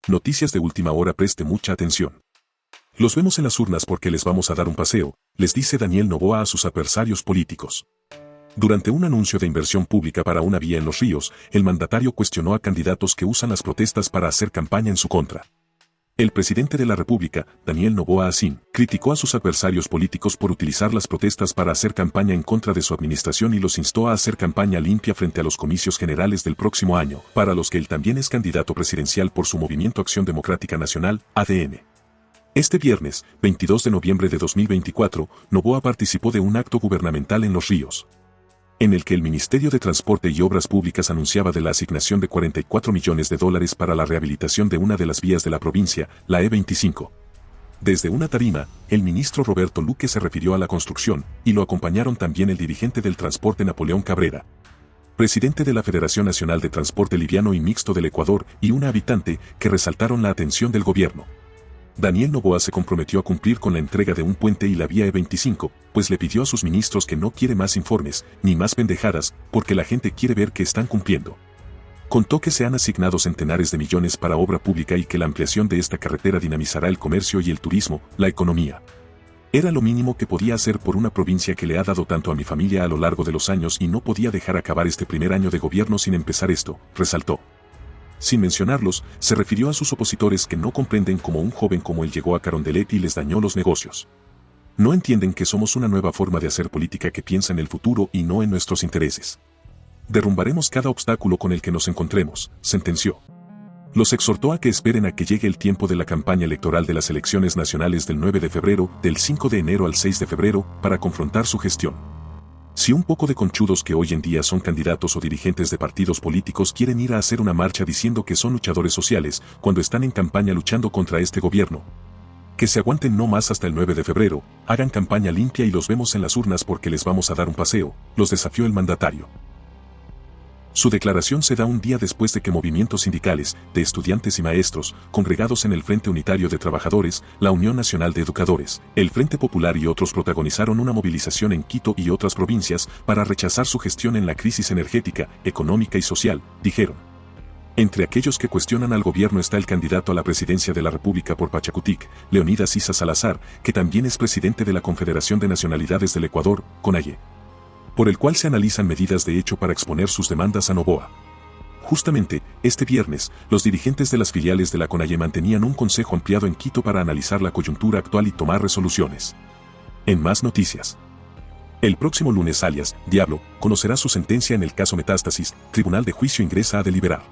Noticias de última hora, preste mucha atención. Los vemos en las urnas porque les vamos a dar un paseo, les dice Daniel Noboa a sus adversarios políticos. Durante un anuncio de inversión pública para una vía en Los Ríos, el mandatario cuestionó a candidatos que usan las protestas para hacer campaña en su contra. El presidente de la República, Daniel Noboa Asín, criticó a sus adversarios políticos por utilizar las protestas para hacer campaña en contra de su administración y los instó a hacer campaña limpia frente a los comicios generales del próximo año, para los que él también es candidato presidencial por su Movimiento Acción Democrática Nacional, ADN. Este viernes, 22 de noviembre de 2024, Noboa participó de un acto gubernamental en Los Ríos, en el que el Ministerio de Transporte y Obras Públicas anunciaba de la asignación de $44 millones para la rehabilitación de una de las vías de la provincia, la E25. Desde una tarima, el ministro Roberto Luque se refirió a la construcción, y lo acompañaron también el dirigente del transporte Napoleón Cabrera, presidente de la Federación Nacional de Transporte Liviano y Mixto del Ecuador, y una habitante, que resaltaron la atención del gobierno. Daniel Noboa se comprometió a cumplir con la entrega de un puente y la vía E25, pues le pidió a sus ministros que no quiere más informes, ni más pendejadas, porque la gente quiere ver que están cumpliendo. Contó que se han asignado centenares de millones para obra pública y que la ampliación de esta carretera dinamizará el comercio y el turismo, la economía. Era lo mínimo que podía hacer por una provincia que le ha dado tanto a mi familia a lo largo de los años y no podía dejar acabar este primer año de gobierno sin empezar esto, resaltó. Sin mencionarlos, se refirió a sus opositores que no comprenden cómo un joven como él llegó a Carondelet y les dañó los negocios. No entienden que somos una nueva forma de hacer política que piensa en el futuro y no en nuestros intereses. Derrumbaremos cada obstáculo con el que nos encontremos, sentenció. Los exhortó a que esperen a que llegue el tiempo de la campaña electoral de las elecciones nacionales del 9 de febrero, del 5 de enero al 6 de febrero, para confrontar su gestión. Si un poco de conchudos que hoy en día son candidatos o dirigentes de partidos políticos quieren ir a hacer una marcha diciendo que son luchadores sociales, cuando están en campaña luchando contra este gobierno, que se aguanten no más hasta el 9 de febrero, hagan campaña limpia y los vemos en las urnas porque les vamos a dar un paseo, los desafió el mandatario. Su declaración se da un día después de que movimientos sindicales, de estudiantes y maestros, congregados en el Frente Unitario de Trabajadores, la Unión Nacional de Educadores, el Frente Popular y otros protagonizaron una movilización en Quito y otras provincias para rechazar su gestión en la crisis energética, económica y social, dijeron. Entre aquellos que cuestionan al gobierno está el candidato a la presidencia de la República por Pachacutic, Leonidas Issa Salazar, que también es presidente de la Confederación de Nacionalidades del Ecuador, CONAIE, por el cual se analizan medidas de hecho para exponer sus demandas a Noboa. Justamente, este viernes, los dirigentes de las filiales de la CONAIE mantenían un consejo ampliado en Quito para analizar la coyuntura actual y tomar resoluciones. En más noticias. El próximo lunes alias Diablo conocerá su sentencia en el caso Metástasis, Tribunal de Juicio ingresa a deliberar.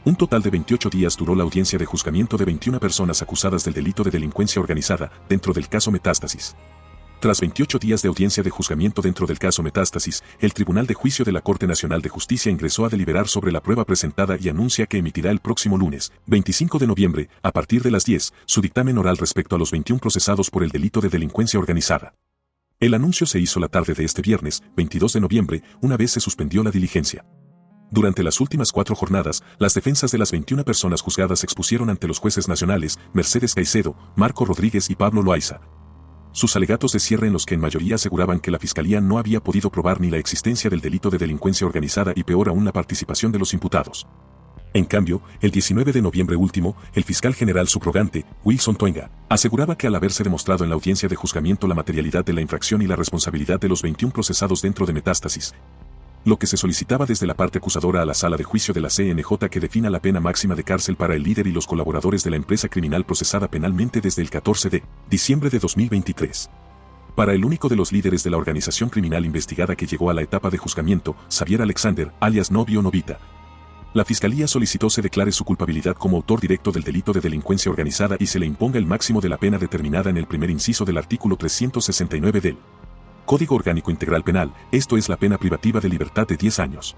Un total de 28 días duró la audiencia de juzgamiento de 21 personas acusadas del delito de delincuencia organizada dentro del caso Metástasis. Tras 28 días de audiencia de juzgamiento dentro del caso Metástasis, el Tribunal de Juicio de la Corte Nacional de Justicia ingresó a deliberar sobre la prueba presentada y anuncia que emitirá el próximo lunes, 25 de noviembre, a partir de las 10, su dictamen oral respecto a los 21 procesados por el delito de delincuencia organizada. El anuncio se hizo la tarde de este viernes, 22 de noviembre, una vez se suspendió la diligencia. Durante las últimas 4 jornadas, las defensas de las 21 personas juzgadas expusieron ante los jueces nacionales, Mercedes Caicedo, Marco Rodríguez y Pablo Loaiza, sus alegatos de cierre en los que en mayoría aseguraban que la Fiscalía no había podido probar ni la existencia del delito de delincuencia organizada y peor aún la participación de los imputados. En cambio, el 19 de noviembre último, el fiscal general subrogante, Wilson Toenga, aseguraba que al haberse demostrado en la audiencia de juzgamiento la materialidad de la infracción y la responsabilidad de los 21 procesados dentro de Metástasis, lo que se solicitaba desde la parte acusadora a la sala de juicio de la CNJ que defina la pena máxima de cárcel para el líder y los colaboradores de la empresa criminal procesada penalmente desde el 14 de diciembre de 2023. Para el único de los líderes de la organización criminal investigada que llegó a la etapa de juzgamiento, Xavier Alexander, alias Novio Novita, la Fiscalía solicitó se declare su culpabilidad como autor directo del delito de delincuencia organizada y se le imponga el máximo de la pena determinada en el primer inciso del artículo 369 del Código Orgánico Integral Penal, esto es la pena privativa de libertad de 10 años.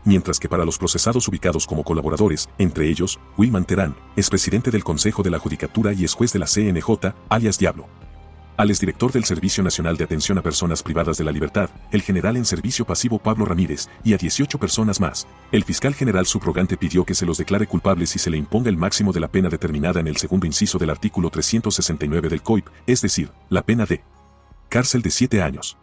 Mientras que para los procesados ubicados como colaboradores, entre ellos, Wilman Terán, expresidente del Consejo de la Judicatura y ex juez de la CNJ, alias Diablo, al exdirector del Servicio Nacional de Atención a Personas Privadas de la Libertad, el general en servicio pasivo Pablo Ramírez, y a 18 personas más, el fiscal general subrogante pidió que se los declare culpables y se le imponga el máximo de la pena determinada en el segundo inciso del artículo 369 del COIP, es decir, la pena de cárcel de 7 años.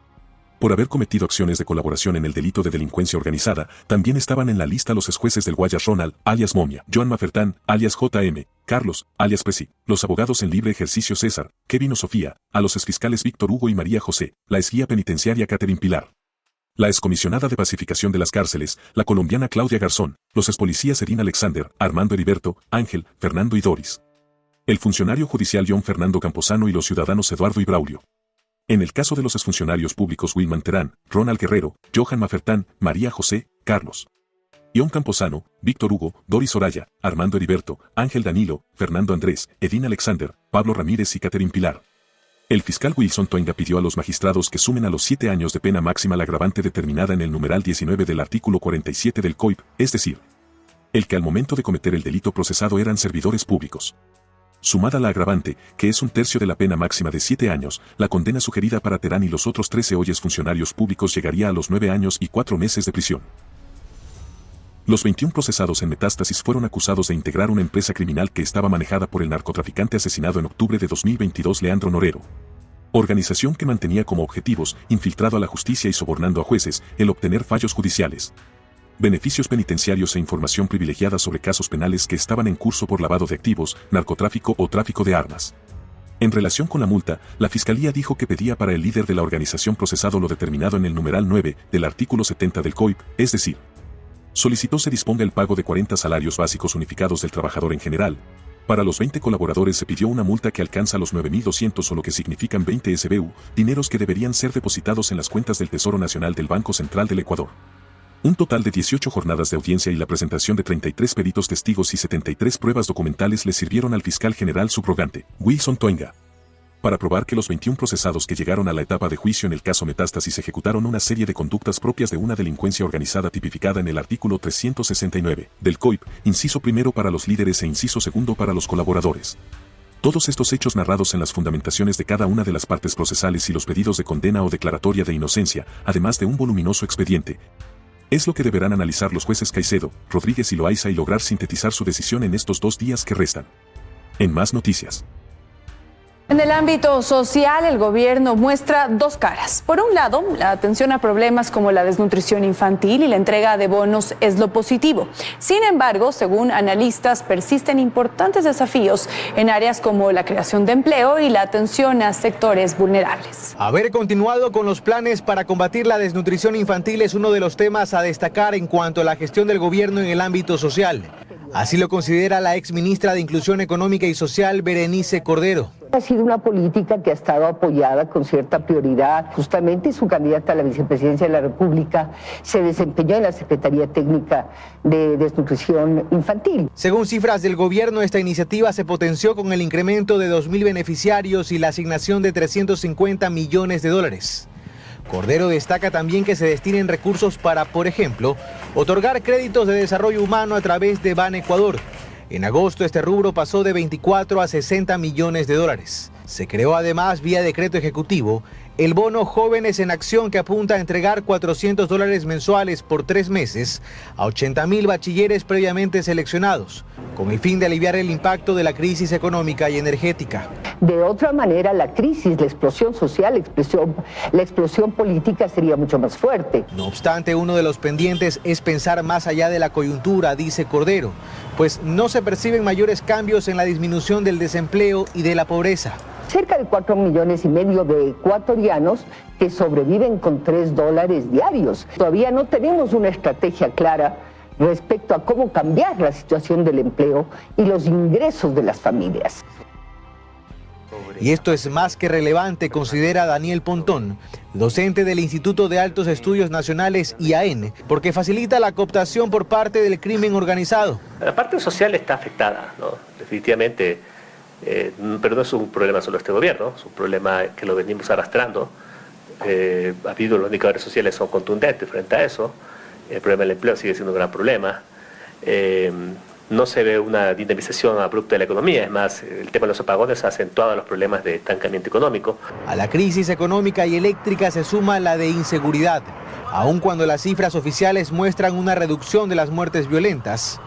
Por haber cometido acciones de colaboración en el delito de delincuencia organizada, también estaban en la lista los exjueces del Guayas Ronald, alias Momia, Joan Mafertán, alias JM, Carlos, alias Presi, los abogados en libre ejercicio César, Kevin o Sofía, a los exfiscales Víctor Hugo y María José, la exguía penitenciaria Catherine Pilar, la excomisionada de pacificación de las cárceles, la colombiana Claudia Garzón, los expolicías Erin Alexander, Armando Heriberto, Ángel, Fernando y Doris, el funcionario judicial John Fernando Camposano y los ciudadanos Eduardo y Braulio. En el caso de los exfuncionarios públicos Wilman Terán, Ronald Guerrero, Johan Mafertán, María José, Carlos, John Camposano, Víctor Hugo, Doris Soraya, Armando Heriberto, Ángel Danilo, Fernando Andrés, Erin Alexander, Pablo Ramírez y Catherine Pilar. El fiscal Wilson Toinga pidió a los magistrados que sumen a los 7 años de pena máxima la agravante determinada en el numeral 19 del artículo 47 del COIP, es decir, el que al momento de cometer el delito procesado eran servidores públicos. Sumada la agravante, que es 1/3 de la pena máxima de 7 años, la condena sugerida para Terán y los otros 13 hoyes funcionarios públicos llegaría a los 9 años y 4 meses de prisión. Los 21 procesados en Metástasis fueron acusados de integrar una empresa criminal que estaba manejada por el narcotraficante asesinado en octubre de 2022 Leandro Norero. Organización que mantenía como objetivos, infiltrado a la justicia y sobornando a jueces, el obtener fallos judiciales, beneficios penitenciarios e información privilegiada sobre casos penales que estaban en curso por lavado de activos, narcotráfico o tráfico de armas. En relación con la multa, la Fiscalía dijo que pedía para el líder de la organización procesado lo determinado en el numeral 9 del artículo 70 del COIP, es decir, solicitó se disponga el pago de 40 salarios básicos unificados del trabajador en general. Para los 20 colaboradores se pidió una multa que alcanza los 9.200 o lo que significan 20 SBU, dineros que deberían ser depositados en las cuentas del Tesoro Nacional del Banco Central del Ecuador. Un total de 18 jornadas de audiencia y la presentación de 33 peritos testigos y 73 pruebas documentales le sirvieron al fiscal general subrogante, Wilson Toinga, para probar que los 21 procesados que llegaron a la etapa de juicio en el caso Metástasis ejecutaron una serie de conductas propias de una delincuencia organizada tipificada en el artículo 369 del COIP, inciso primero para los líderes e inciso segundo para los colaboradores. Todos estos hechos narrados en las fundamentaciones de cada una de las partes procesales y los pedidos de condena o declaratoria de inocencia, además de un voluminoso expediente, es lo que deberán analizar los jueces Caicedo, Rodríguez y Loaiza y lograr sintetizar su decisión en estos 2 días que restan. En más noticias. En el ámbito social, el gobierno muestra 2 caras. Por un lado, la atención a problemas como la desnutrición infantil y la entrega de bonos es lo positivo. Sin embargo, según analistas, persisten importantes desafíos en áreas como la creación de empleo y la atención a sectores vulnerables. Haber continuado con los planes para combatir la desnutrición infantil es uno de los temas a destacar en cuanto a la gestión del gobierno en el ámbito social. Así lo considera la exministra de Inclusión Económica y Social, Berenice Cordero. Ha sido una política que ha estado apoyada con cierta prioridad. Justamente su candidata a la vicepresidencia de la República se desempeñó en la Secretaría Técnica de Desnutrición Infantil. Según cifras del gobierno, esta iniciativa se potenció con el incremento de 2.000 beneficiarios y la asignación de 350 millones de dólares. Cordero destaca también que se destinen recursos para, por ejemplo, otorgar créditos de desarrollo humano a través de Ban Ecuador. En agosto este rubro pasó de 24 a 60 millones de dólares. Se creó además vía decreto ejecutivo el bono Jóvenes en Acción, que apunta a entregar $400 mensuales por 3 meses a 80.000 bachilleres previamente seleccionados, con el fin de aliviar el impacto de la crisis económica y energética. De otra manera, la crisis, la explosión social, la explosión política sería mucho más fuerte. No obstante, uno de los pendientes es pensar más allá de la coyuntura, dice Cordero, pues no se perciben mayores cambios en la disminución del desempleo y de la pobreza. Cerca de 4,5 millones de ecuatorianos que sobreviven con $3 diarios. Todavía no tenemos una estrategia clara respecto a cómo cambiar la situación del empleo y los ingresos de las familias. Y esto es más que relevante, considera Daniel Pontón, docente del Instituto de Altos Estudios Nacionales IAN, porque facilita la cooptación por parte del crimen organizado. La parte social está afectada, ¿no? Definitivamente, pero no es un problema solo de este gobierno, es un problema que lo venimos arrastrando. Ha habido, los indicadores sociales son contundentes frente a eso. El problema del empleo sigue siendo un gran problema. No se ve una dinamización abrupta de la economía, es más, el tema de los apagones ha acentuado los problemas de estancamiento económico. A la crisis económica y eléctrica se suma la de inseguridad. Aun cuando las cifras oficiales muestran una reducción de las muertes violentas,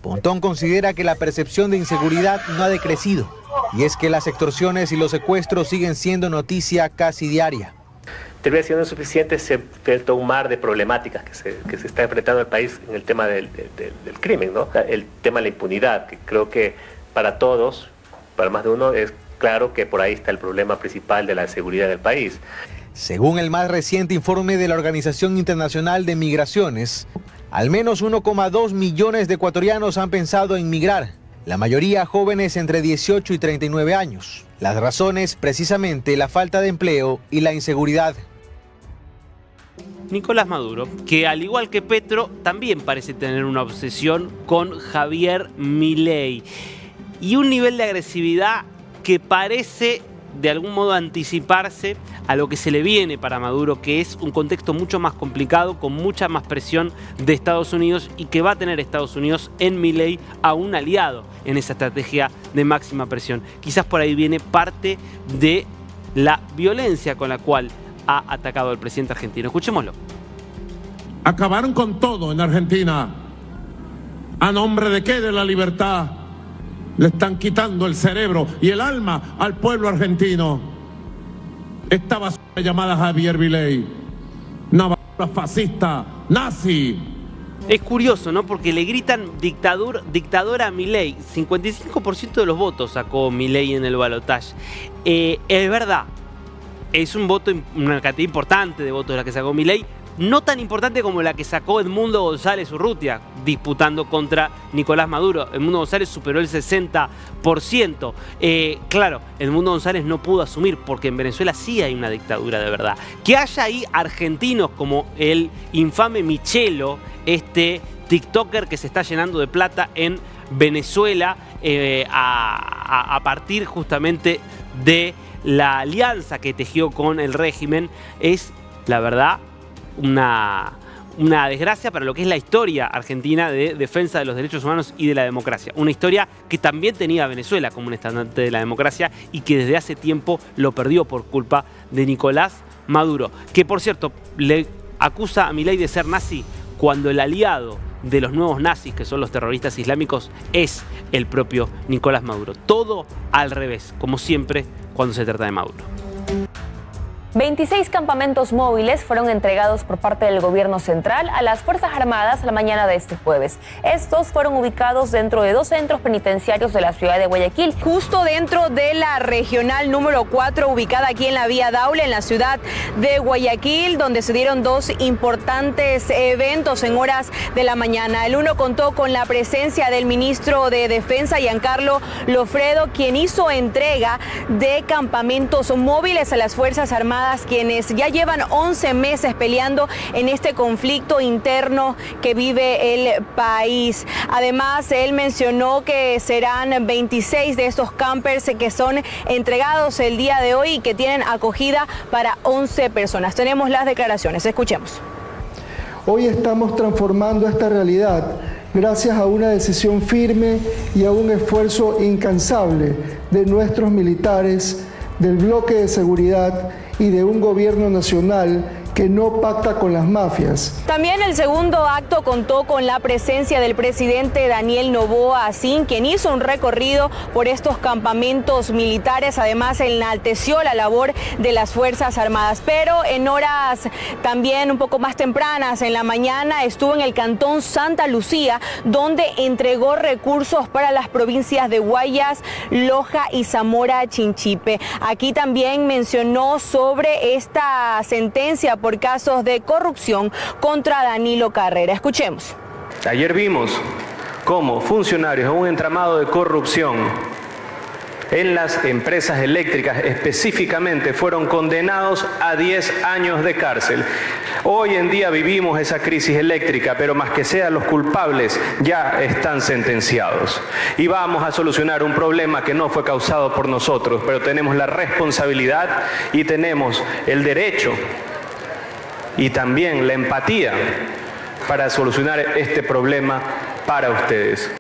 Pontón considera que la percepción de inseguridad no ha decrecido, y es que las extorsiones y los secuestros siguen siendo noticia casi diaria. Termina siendo insuficiente, se enfrenta un mar de problemáticas que se está enfrentando el país en el tema del crimen, ¿no? El tema de la impunidad, que creo que para todos, para más de uno, es claro que por ahí está el problema principal de la seguridad del país. Según el más reciente informe de la Organización Internacional de Migraciones, al menos 1,2 millones de ecuatorianos han pensado en migrar, la mayoría jóvenes entre 18 y 39 años. Las razones, precisamente, la falta de empleo y la inseguridad. Nicolás Maduro, que al igual que Petro, también parece tener una obsesión con Javier Milei y un nivel de agresividad que parece de algún modo anticiparse a lo que se le viene para Maduro, que es un contexto mucho más complicado, con mucha más presión de Estados Unidos y que va a tener Estados Unidos en Milei a un aliado en esa estrategia de máxima presión. Quizás por ahí viene parte de la violencia con la cual ha atacado al presidente argentino. Escuchémoslo. Acabaron con todo en Argentina. ¿A nombre de qué? De la libertad. Le están quitando el cerebro y el alma al pueblo argentino. Esta basura llamada Javier Milei, una basura fascista, nazi. Es curioso, ¿no? Porque le gritan dictador a Milei. 55% de los votos sacó Milei en el balotaje. Es verdad, es un voto, una cantidad importante de votos la que sacó Milei. No tan importante como la que sacó Edmundo González Urrutia, disputando contra Nicolás Maduro. Edmundo González superó el 60%. Claro, Edmundo González no pudo asumir, porque en Venezuela sí hay una dictadura de verdad. Que haya ahí argentinos como el infame Michelo, este TikToker que se está llenando de plata en Venezuela a partir justamente de la alianza que tejió con el régimen, es, la verdad, una desgracia para lo que es la historia argentina de defensa de los derechos humanos y de la democracia. Una historia que también tenía a Venezuela como un estandarte de la democracia y que desde hace tiempo lo perdió por culpa de Nicolás Maduro, que por cierto le acusa a Milei de ser nazi cuando el aliado de los nuevos nazis, que son los terroristas islámicos, es el propio Nicolás Maduro. Todo al revés, como siempre cuando se trata de Maduro. 26 campamentos móviles fueron entregados por parte del gobierno central a las Fuerzas Armadas la mañana de este jueves. Estos fueron ubicados dentro de 2 centros penitenciarios de la ciudad de Guayaquil. Justo dentro de la regional número 4, ubicada aquí en la vía Daule, en la ciudad de Guayaquil, donde se dieron 2 importantes eventos en horas de la mañana. El uno contó con la presencia del ministro de Defensa, Giancarlo Lofredo, quien hizo entrega de campamentos móviles a las Fuerzas Armadas, quienes ya llevan 11 meses peleando en este conflicto interno que vive el país. Además, él mencionó que serán 26 de estos campers que son entregados el día de hoy y que tienen acogida para 11 personas. Tenemos las declaraciones, escuchemos. Hoy estamos transformando esta realidad gracias a una decisión firme y a un esfuerzo incansable de nuestros militares, del bloque de seguridad y de un gobierno nacional que no pacta con las mafias. También el segundo acto contó con la presencia del presidente Daniel Noboa Asín, quien hizo un recorrido por estos campamentos militares. Además, enalteció la labor de las Fuerzas Armadas. Pero en horas también un poco más tempranas, en la mañana, estuvo en el cantón Santa Lucía, donde entregó recursos para las provincias de Guayas, Loja y Zamora Chinchipe. Aquí también mencionó sobre esta sentencia por casos de corrupción contra Danilo Carrera. Escuchemos. Ayer vimos cómo funcionarios en un entramado de corrupción en las empresas eléctricas específicamente fueron condenados a 10 años de cárcel. Hoy en día vivimos esa crisis eléctrica, pero más que sean los culpables, ya están sentenciados. Y vamos a solucionar un problema que no fue causado por nosotros, pero tenemos la responsabilidad y tenemos el derecho y también la empatía para solucionar este problema para ustedes.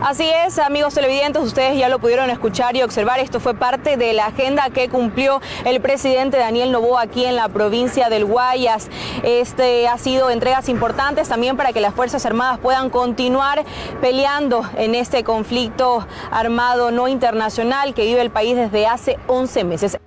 Así es, amigos televidentes, ustedes ya lo pudieron escuchar y observar. Esto fue parte de la agenda que cumplió el presidente Daniel Noboa aquí en la provincia del Guayas. Ha sido entregas importantes también para que las Fuerzas Armadas puedan continuar peleando en este conflicto armado no internacional que vive el país desde hace 11 meses.